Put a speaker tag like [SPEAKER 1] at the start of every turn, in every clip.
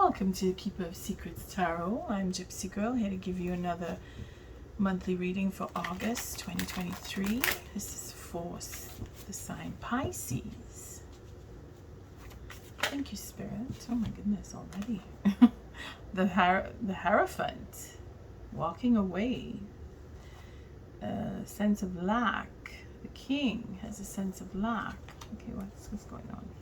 [SPEAKER 1] Welcome to Keeper of Secrets Tarot. I'm Gypsy Girl, here to give you another monthly reading for August 2023. This is for the sign Pisces. Thank you, Spirit. Oh my goodness, already. the Hierophant, walking away. A sense of lack. The King has a sense of lack. Okay, what's going on here?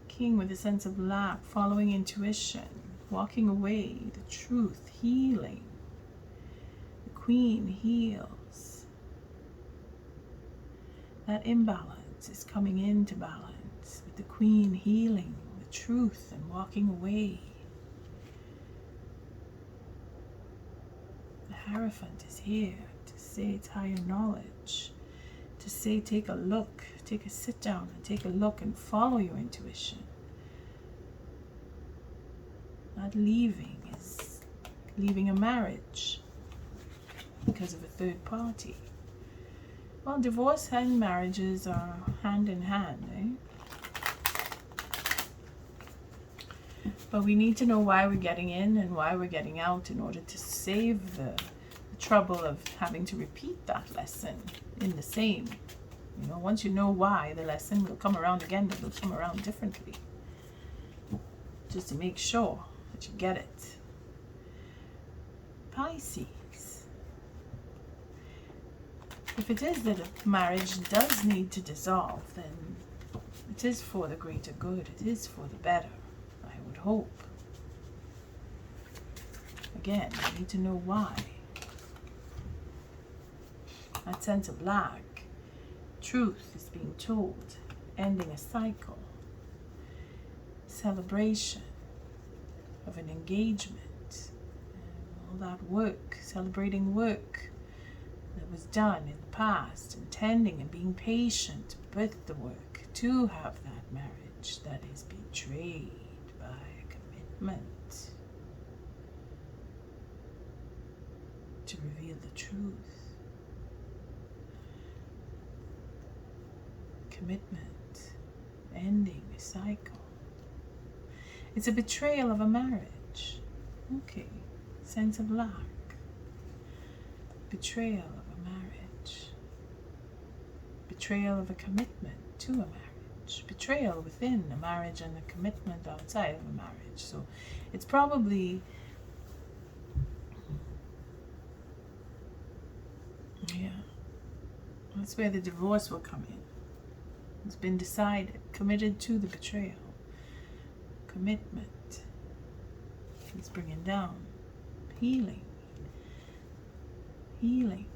[SPEAKER 1] King with a sense of lack, following intuition, walking away, the truth, healing. The Queen heals. That imbalance is coming into balance with the Queen healing, the truth, and walking away. The Hierophant is here to say it's higher knowledge, to say take a look, take a sit down and take a look and follow your intuition. Not leaving is leaving a marriage because of a third party. Well, divorce and marriages are hand in hand, But we need to know why we're getting in and why we're getting out in order to save the trouble of having to repeat that lesson in the same. You know, once you know why, the lesson will come around again, but it'll come around differently. Just to make sure that you get it. Pisces. If it is that a marriage does need to dissolve, then it is for the greater good. It is for the better, I would hope. Again, you need to know why. That sense of lack. Truth is being told. Ending a cycle. Celebration of an engagement. All that work. Celebrating work that was done in the past. Intending and being patient with the work to have that marriage that is betrayed by a commitment to reveal the truth. Commitment, ending a cycle. It's a betrayal of a marriage. Okay, sense of lack. Betrayal of a marriage. Betrayal of a commitment to a marriage. Betrayal within a marriage and a commitment outside of a marriage. So it's probably, that's where the divorce will come in. It's been decided, committed to the betrayal. Commitment. It's bringing down. Healing. Healing.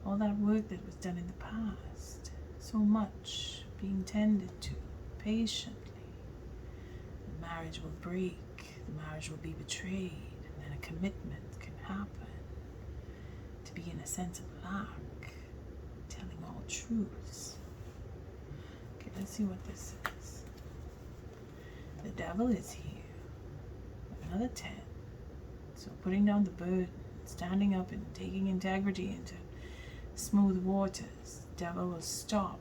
[SPEAKER 1] All that work that was done in the past. So much being tended to patiently. The marriage will break. The marriage will be betrayed. And then a commitment can happen. To be in a sense of lack. Telling all truths. Okay, let's see what this is. The devil is here. Another 10. So putting down the burden, standing up and taking integrity into smooth waters. The devil will stop,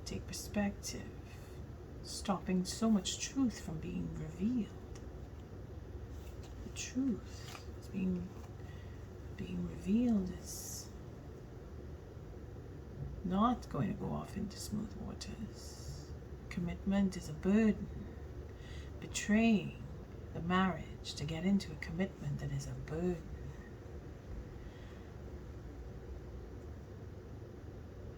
[SPEAKER 1] take perspective, stopping so much truth from being revealed. The truth is being revealed is not going to go off into smooth waters. Commitment is a burden. Betraying the marriage to get into a commitment that is a burden.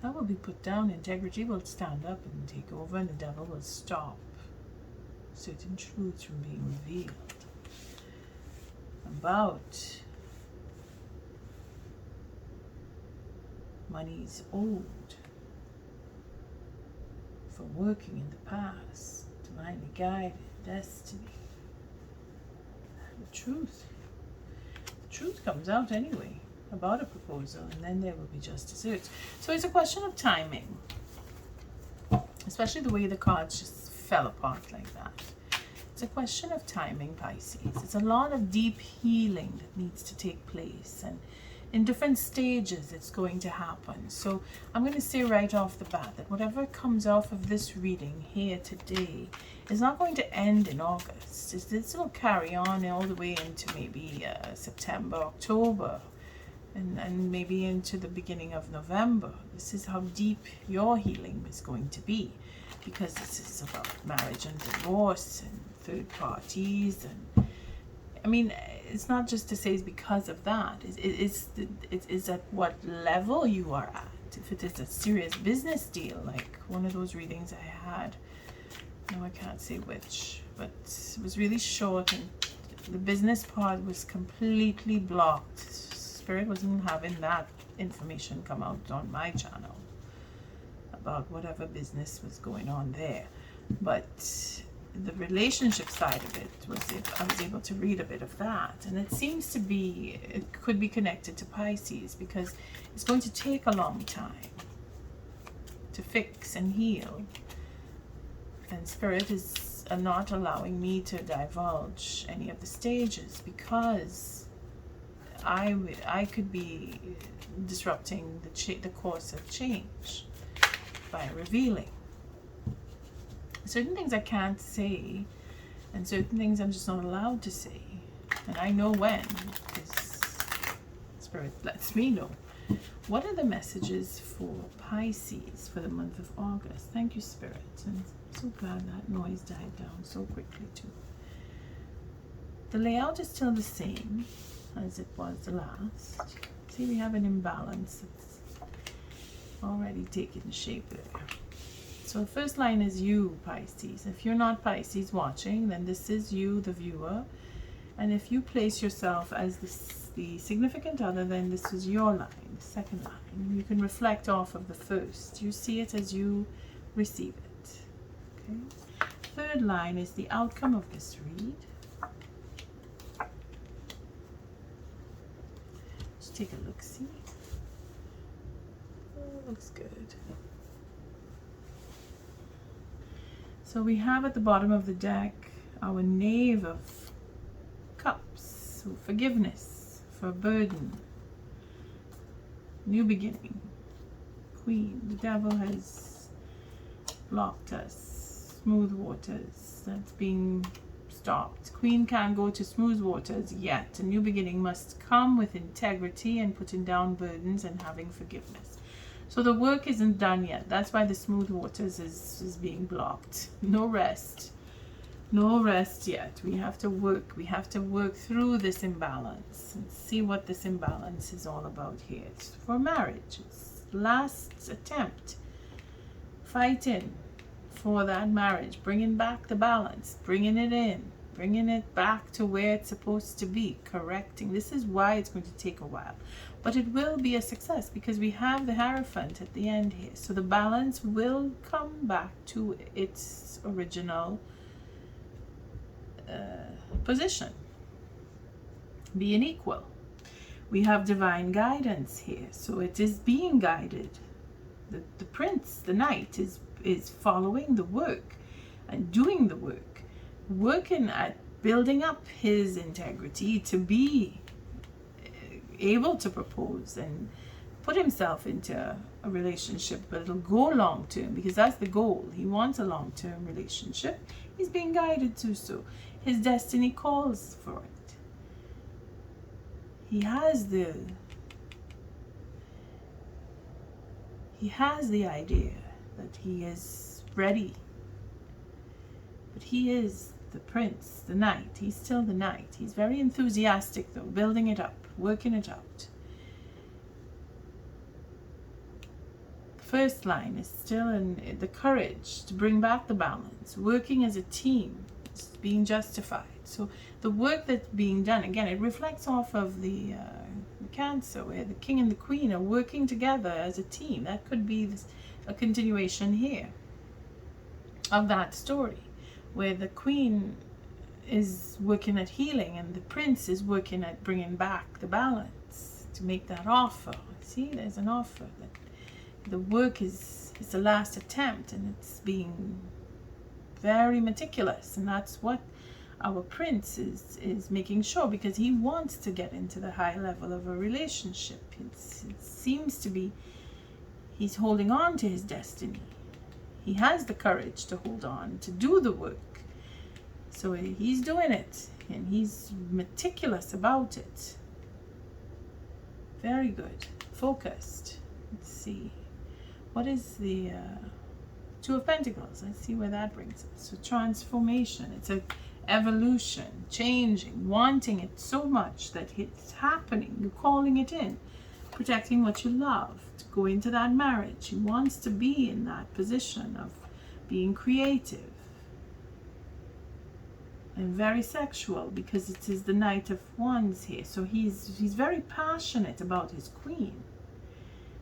[SPEAKER 1] That will be put down. Integrity will stand up and take over, and the devil will stop certain truths from being revealed about monies owed for working in the past, divinely guided, destiny. The truth comes out anyway about a proposal, and then there will be justice. So it's a question of timing, especially the way the cards just fell apart like that. It's a question of timing, Pisces. It's a lot of deep healing that needs to take place, and in different stages it's going to happen. So I'm going to say right off the bat that whatever comes off of this reading here today is not going to end in August. This will carry on all the way into maybe September, October, and maybe into the beginning of November. This is how deep your healing is going to be, because this is about marriage and divorce and third parties. And I mean, it's not just to say it's because of that. It's at what level you are at. If it is a serious business deal, like one of those readings I had, no, I can't say which, but it was really short and the business part was completely blocked. Spirit wasn't having that information come out on my channel about whatever business was going on there. But the relationship side of it was, I was able to read a bit of that, and it seems to be, it could be connected to Pisces, because it's going to take a long time to fix and heal, and Spirit is not allowing me to divulge any of the stages, because I could be disrupting the course of change by revealing certain things I can't say, and certain things I'm just not allowed to say. And I know when, because Spirit lets me know. What are the messages for Pisces for the month of August? Thank you, Spirit. And I'm so glad that noise died down so quickly too. The layout is still the same as it was the last. See, we have an imbalance that's already taken shape there. So the first line is you, Pisces. If you're not Pisces watching, then this is you, the viewer. And if you place yourself as the significant other, then this is your line, the second line. You can reflect off of the first. You see it as you receive it. Okay. Third line is the outcome of this read. Let's take a look, see? Oh, looks good. So we have at the bottom of the deck our Knave of Cups, so forgiveness for burden, new beginning. Queen, the devil has blocked us, smooth waters, that's being stopped. Queen can't go to smooth waters yet. A new beginning must come with integrity and putting down burdens and having forgiveness. So the work isn't done yet. That's why the smooth waters is being blocked. No rest. No rest yet. We have to work. We have to work through this imbalance and see what this imbalance is all about here. It's for marriage. It's last attempt. Fighting for that marriage. Bringing back the balance. Bringing it in. Bringing it back to where it's supposed to be. Correcting. This is why it's going to take a while. But it will be a success because we have the Hierophant at the end here. So the balance will come back to its original position. Being equal. We have divine guidance here. So it is being guided. The prince, the knight, is following the work and doing the work. Working at building up his integrity to be able to propose and put himself into a relationship, but it'll go long term, because that's the goal. He wants a long-term relationship. He's being guided to so. His destiny calls for it. He has the idea that he is ready, but he is the prince, the knight. He's still the knight. He's very enthusiastic though, building it up, working it out. The first line is still in the courage to bring back the balance, working as a team, it's being justified. So the work that's being done, again, it reflects off of the Cancer, where the king and the queen are working together as a team. That could be a continuation here of that story, where the queen is working at healing and the prince is working at bringing back the balance to make that offer. See, there's an offer. That the work is the last attempt, and it's being very meticulous, and that's what our prince is making sure, because he wants to get into the high level of a relationship. It seems to be he's holding on to his destiny. He has the courage to hold on, to do the work. So he's doing it, and he's meticulous about it. Very good. Focused. Let's see. What is the Two of Pentacles? Let's see where that brings us. So transformation. It's a evolution, changing, wanting it so much that it's happening. You're calling it in. Protecting what you love. To go into that marriage. He wants to be in that position of being creative. And very sexual, because it is the Knight of Wands here. So he's very passionate about his queen.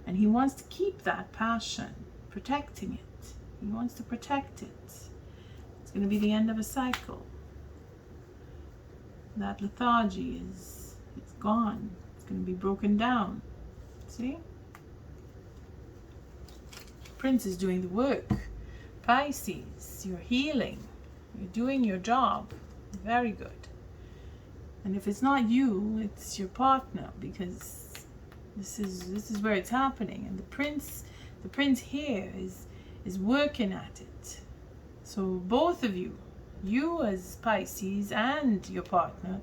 [SPEAKER 1] And he wants to keep that passion, protecting it. He wants to protect it. It's going to be the end of a cycle. That lethargy is gone. It's going to be broken down. See? Prince is doing the work. Pisces, you're healing. You're doing your job. Very good. And if it's not you, it's your partner, because this is where it's happening. And the prince here is working at it. So both of you as Pisces and your partner,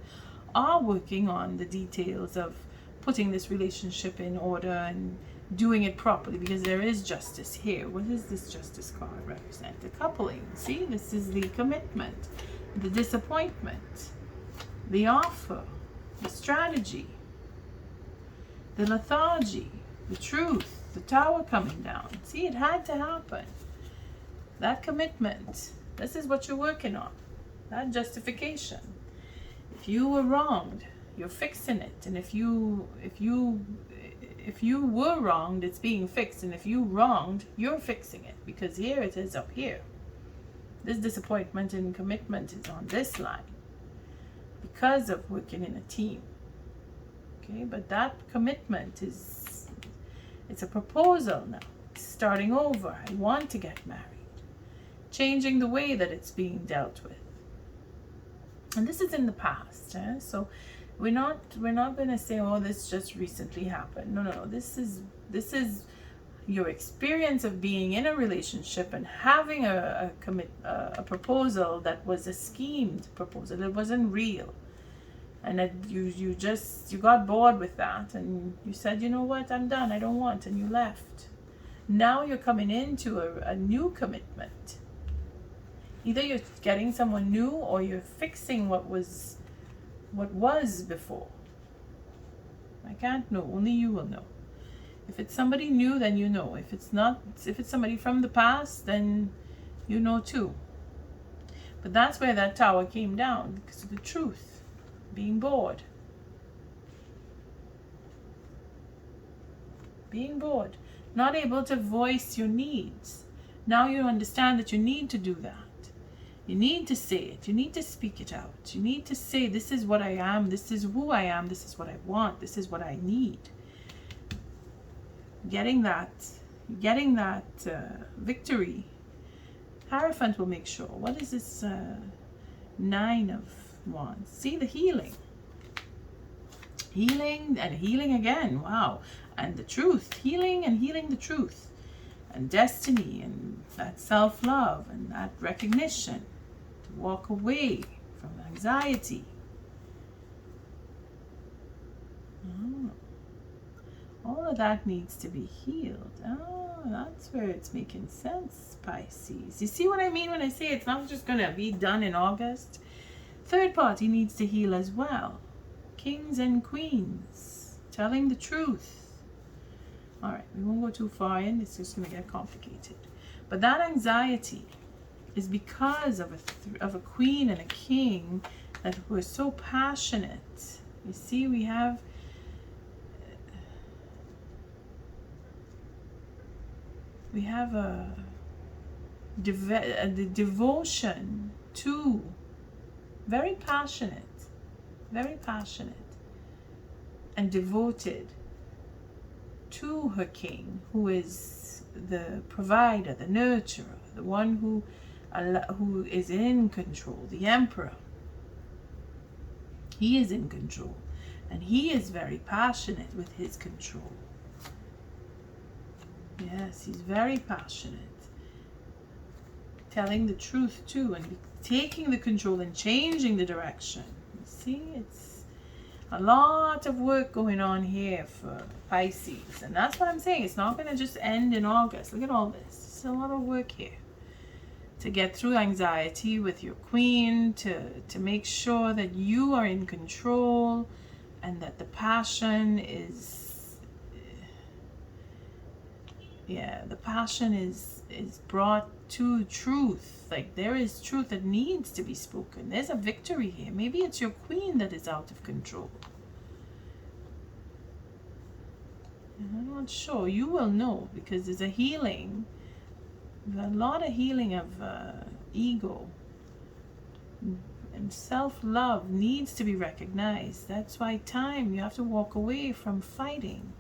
[SPEAKER 1] are working on the details of putting this relationship in order and doing it properly, because there is justice here. What does this justice card represent? The coupling. See, this is the commitment, the disappointment, the offer, the strategy, the lethargy, the truth, the tower coming down. See, it had to happen. That commitment. This is what you're working on. That justification. If you were wronged, you're fixing it. And if you were wronged, it's being fixed. And if you wronged, you're fixing it. Because here it is up here. This disappointment and commitment is on this line. Because of working in a team. Okay, but that commitment it's a proposal now. It's starting over. I want to get married. Changing the way that it's being dealt with. And this is in the past. So we're not going to say, oh, this just recently happened. No. This is your experience of being in a relationship and having a proposal that was a schemed proposal. It wasn't real. And that you got bored with that, and you said, you know what, I'm done, I don't want, and you left. Now you're coming into a new commitment. Either you're getting someone new, or you're fixing what was before. I can't know, only you will know. If it's somebody new, then you know. If it's somebody from the past, then you know too. But that's where that tower came down, because of the truth. Being bored. Being bored. Not able to voice your needs. Now you understand that you need to do that. You need to say it. You need to speak it out. You need to say, this is what I am. This is who I am. This is what I want. This is what I need. Getting that victory. Hierophant will make sure. What is this 9 of Wands? See, the healing. Healing and healing again. Wow. And the truth. Healing and healing the truth. And destiny and that self-love and that recognition. To walk away from anxiety. All of that needs to be healed. Oh, that's where it's making sense, Pisces. You see what I mean when I say it's not just going to be done in August? Third party needs to heal as well. Kings and queens. Telling the truth. Alright, we won't go too far in. It's just going to get complicated. But that anxiety is because of a queen and a king that were so passionate. You see, we have the devotion to, very passionate and devoted to her king, who is the provider, the nurturer, the one who is in control, the emperor. He is in control, and he is very passionate with his control. Yes, he's very passionate. Telling the truth too, and taking the control and changing the direction. You see, it's a lot of work going on here for Pisces. And that's what I'm saying. It's not going to just end in August. Look at all this. It's a lot of work here. To get through anxiety with your queen, to make sure that you are in control and that the passion is, the passion is brought to truth. Like, there is truth that needs to be spoken. There's a victory here. Maybe it's your queen that is out of control. I'm not sure. You will know, because there's a healing. A lot of healing of ego and self-love needs to be recognized. That's why you have to walk away from fighting.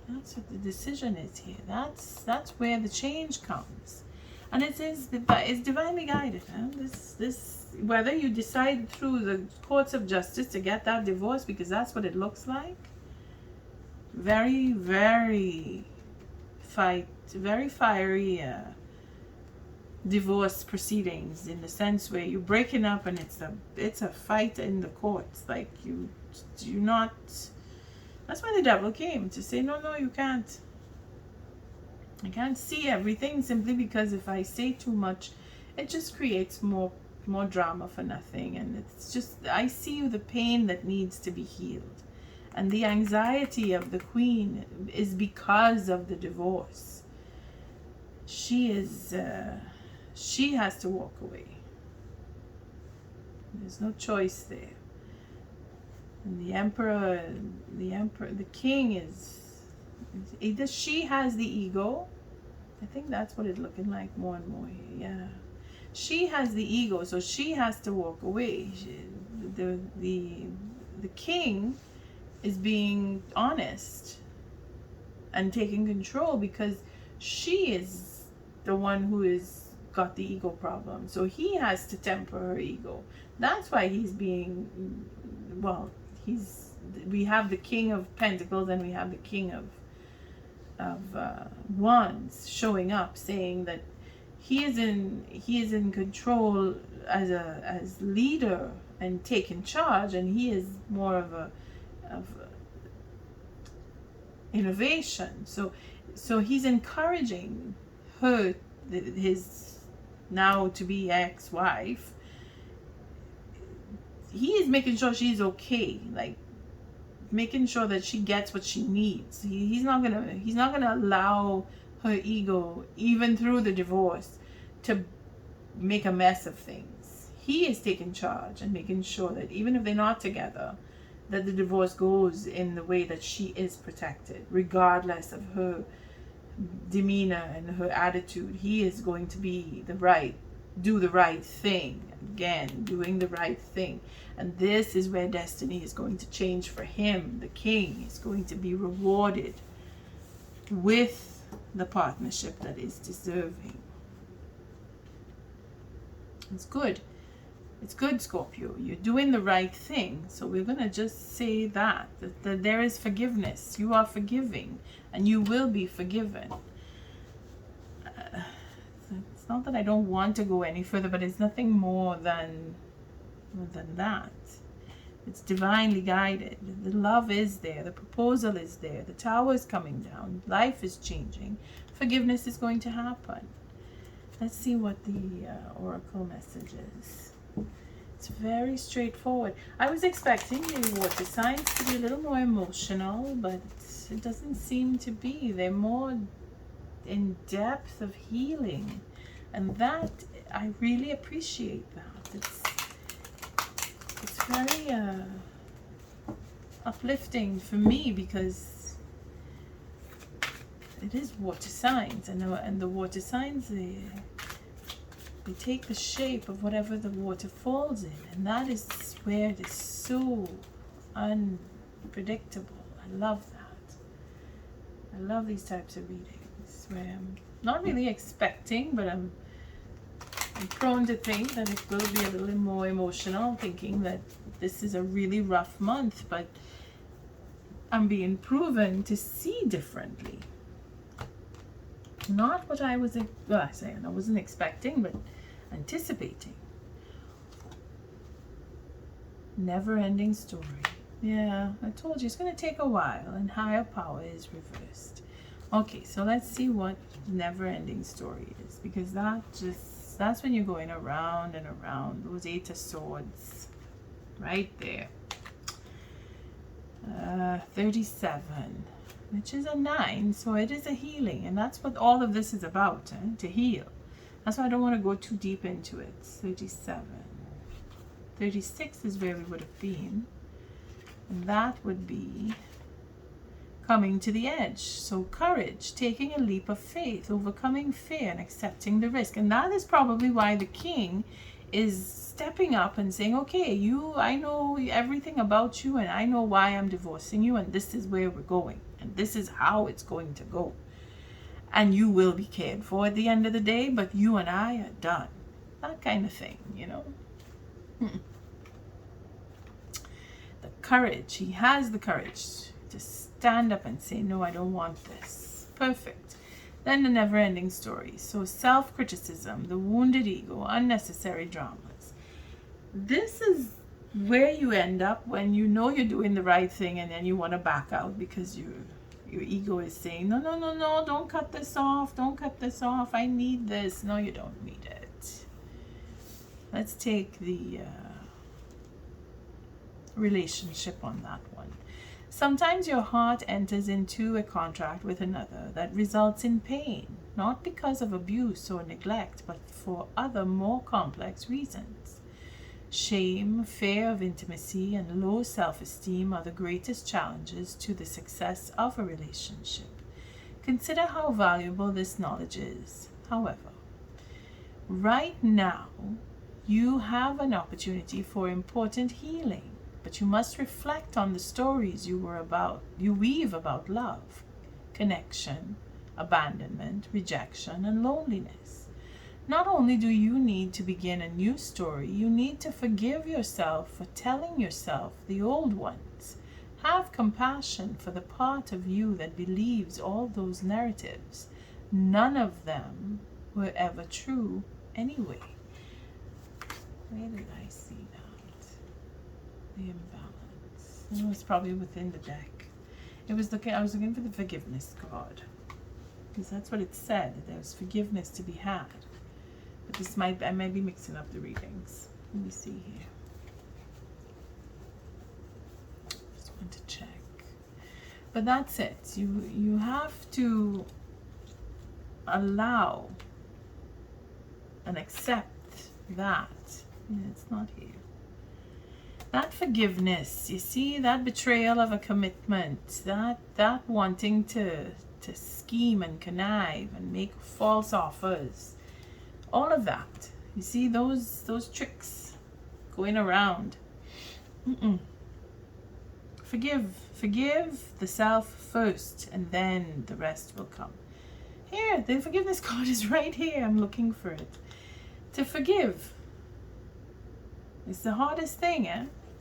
[SPEAKER 1] That's what the decision is here. That's where the change comes, and it's divinely guided. Huh? This whether you decide through the courts of justice to get that divorce, because that's what it looks like. Very, very fiery divorce proceedings, in the sense where you're breaking up and it's a fight in the courts. Like, you not. That's why the devil came, to say, no, you can't. I can't see everything, simply because if I say too much, it just creates more drama for nothing. And it's just, I see the pain that needs to be healed. And the anxiety of the queen is because of the divorce. She has to walk away. There's no choice there. And the king is either she has the ego. I think that's what it's looking like more and more here. Yeah, she has the ego, so she has to walk away. The king is being honest and taking control, because she is the one who is got the ego problem. So he has to temper her ego. That's why he's being, well, we have the King of Pentacles and we have the King of Wands showing up, saying that he is in control as leader and taking charge, and he is more of innovation. So he's encouraging her, his now to be ex-wife. He is making sure she's okay, like making sure that she gets what she needs. He's not gonna allow her ego, even through the divorce, to make a mess of things. He is taking charge and making sure that even if they're not together, that the divorce goes in the way that she is protected, regardless of her demeanor and her attitude. He is going to do the right thing. Again, doing the right thing. And this is where destiny is going to change for him. The king is going to be rewarded with the partnership that is deserving. It's good. It's good, Scorpio. You're doing the right thing. So we're going to just say that there is forgiveness. You are forgiving, and you will be forgiven. It's not that I don't want to go any further, but it's nothing more than that. It's divinely guided. The love is there. The proposal is there. The tower is coming down. Life is changing. Forgiveness is going to happen. Let's see what the oracle message is. It's very straightforward. I was expecting the water signs to be a little more emotional, but it doesn't seem to be. They're more in depth of healing. And that, I really appreciate that. It's very uplifting for me, because it is water signs, and the water signs, they take the shape of whatever the water falls in, and that is where it is so unpredictable. I love that. I love these types of readings where I'm not really expecting, but I'm prone to think that it will be a little more emotional, thinking that this is a really rough month, but I'm being proven to see differently. Not what I was, I wasn't expecting, but anticipating. Never-ending story. Yeah, I told you it's going to take a while, and higher power is reversed. Okay, so let's see what never-ending story is, because that's when you're going around and around. Those 8 of Swords, right there. 37, which is a 9, so it is a healing, and that's what all of this is about, to heal. That's why I don't want to go too deep into it. 37. 36 is where we would have been, and that would be coming to the edge. So courage, taking a leap of faith, overcoming fear and accepting the risk. And that is probably why the king is stepping up and saying, okay, I know everything about you, and I know why I'm divorcing you, and this is where we're going, and this is how it's going to go, and you will be cared for at the end of the day, but you and I are done. That kind of thing, you know. The courage, he has the courage to stand up and say, no, I don't want this. Perfect. Then the never-ending story. So self-criticism, the wounded ego, unnecessary dramas. This is where you end up when you know you're doing the right thing, and then you want to back out because your ego is saying, no, no, no, no, don't cut this off. Don't cut this off. I need this. No, you don't need it. Let's take the relationship on that one. Sometimes your heart enters into a contract with another that results in pain, not because of abuse or neglect, but for other more complex reasons. Shame, fear of intimacy, and low self-esteem are the greatest challenges to the success of a relationship. Consider how valuable this knowledge is. However, right now, you have an opportunity for important healing. But you must reflect on the stories you weave about love, connection, abandonment, rejection, and loneliness. Not only do you need to begin a new story, you need to forgive yourself for telling yourself the old ones. Have compassion for the part of you that believes all those narratives. None of them were ever true anyway. Where did I see that? The imbalance. It was probably within the deck. I was looking for the forgiveness card, because that's what it said. There was forgiveness to be had. But I might be mixing up the readings. Let me see here. Just want to check. But that's it. You have to allow and accept that. Yeah, it's not here. That forgiveness, you see, that betrayal of a commitment, that wanting to scheme and connive and make false offers, all of that. You see those tricks going around. Forgive the self first, and then the rest will come. Here, the forgiveness card is right here. I'm looking for it. To forgive. It's the hardest thing,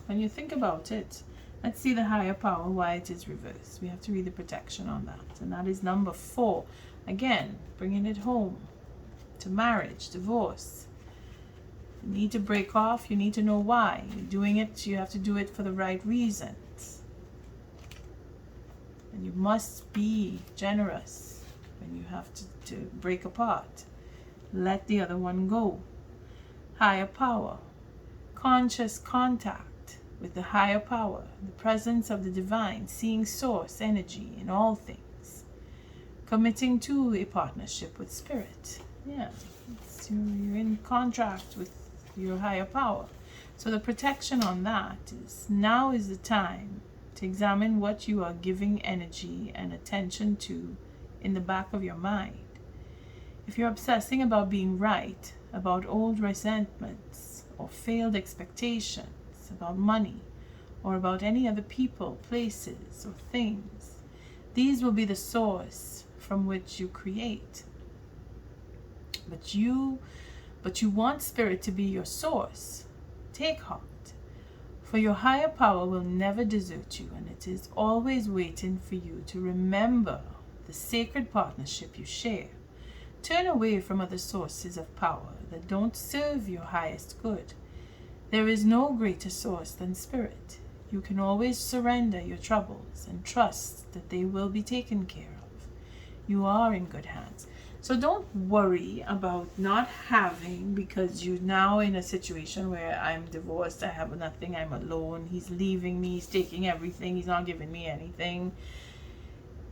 [SPEAKER 1] when you think about it. Let's see the higher power, why it is reversed. We have to read the protection on that. And that is number 4. Again, bringing it home to marriage, divorce. You need to break off. You need to know why. You're doing it. You have to do it for the right reasons. And you must be generous when you have to break apart. Let the other one go. Higher power. Conscious contact with the higher power, the presence of the divine, seeing source energy in all things, committing to a partnership with spirit. Yeah, you're in contract with your higher power. So the protection on that is, now is the time to examine what you are giving energy and attention to in the back of your mind. If you're obsessing about being right, about old resentments, or failed expectations, about money, or about any other people, places, or things, these will be the source from which you create. but you want Spirit to be your source, take heart. For your higher power will never desert you, and it is always waiting for you to remember the sacred partnership you share. Turn away from other sources of power that don't serve your highest good. There is no greater source than Spirit. You can always surrender your troubles and trust that they will be taken care of. You are in good hands. So don't worry about not having, because you're now in a situation where I'm divorced, I have nothing, I'm alone, he's leaving me, he's taking everything, he's not giving me anything.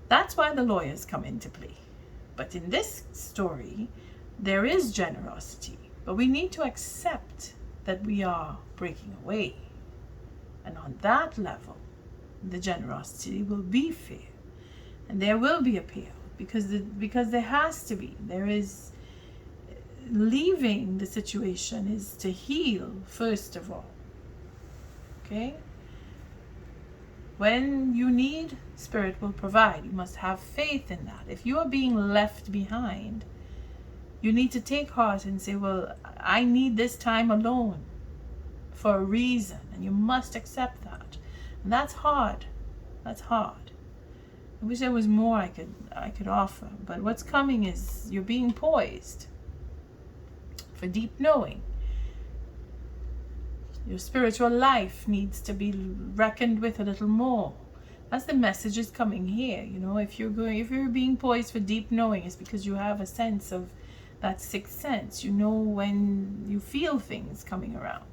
[SPEAKER 1] That's why the lawyers come into play. But in this story, there is generosity, but we need to accept that we are breaking away. And on that level, the generosity will be fair, and there will be a payout. Because there has to be. There is, leaving the situation is to heal first of all. Okay? When you need, Spirit will provide. You must have faith in that. If you are being left behind, you need to take heart and say, well, I need this time alone for a reason, and you must accept that. And that's hard. That's hard. I wish there was more I could offer, but what's coming is you're being poised for deep knowing. Your spiritual life needs to be reckoned with a little more. That's the message is coming here. You know, if you're being poised for deep knowing, it's because you have a sense of that sixth sense. You know when you feel things coming around.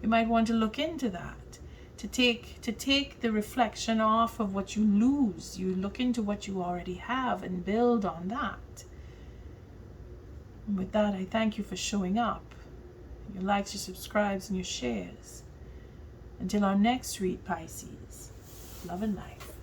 [SPEAKER 1] You might want to look into that. To take the reflection off of what you lose. You look into what you already have and build on that. And with that, I thank you for showing up. Your likes, your subscribes, and your shares. Until our next read, Pisces. Love and life.